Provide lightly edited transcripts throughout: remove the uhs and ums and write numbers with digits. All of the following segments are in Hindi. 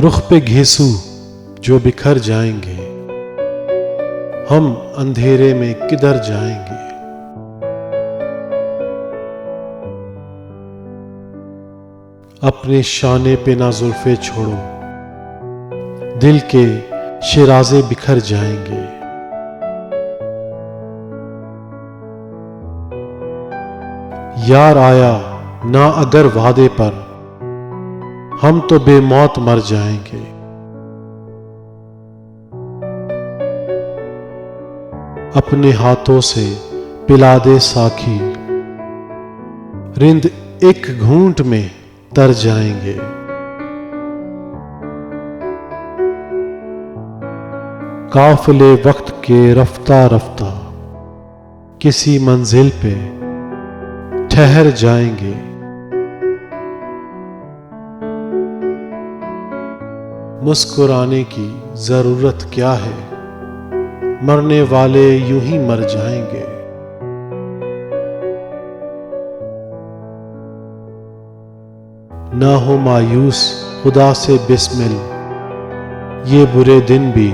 रुख पे घेसू जो बिखर जाएंगे, हम अंधेरे में किधर जाएंगे। अपने शाने पे ना जुल्फे छोड़ो, दिल के शिराजे बिखर जाएंगे। यार आया ना अगर वादे पर, हम तो बेमौत मर जाएंगे। अपने हाथों से पिला दे साखी, रिंद एक घूंट में तर जाएंगे। काफिले वक्त के रफ्ता रफ्ता किसी मंजिल पे ठहर जाएंगे। मुस्कुराने की जरूरत क्या है, मरने वाले यूं ही मर जाएंगे। ना हो मायूस खुदा से बिस्मिल, ये बुरे दिन भी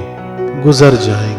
गुजर जाएंगे।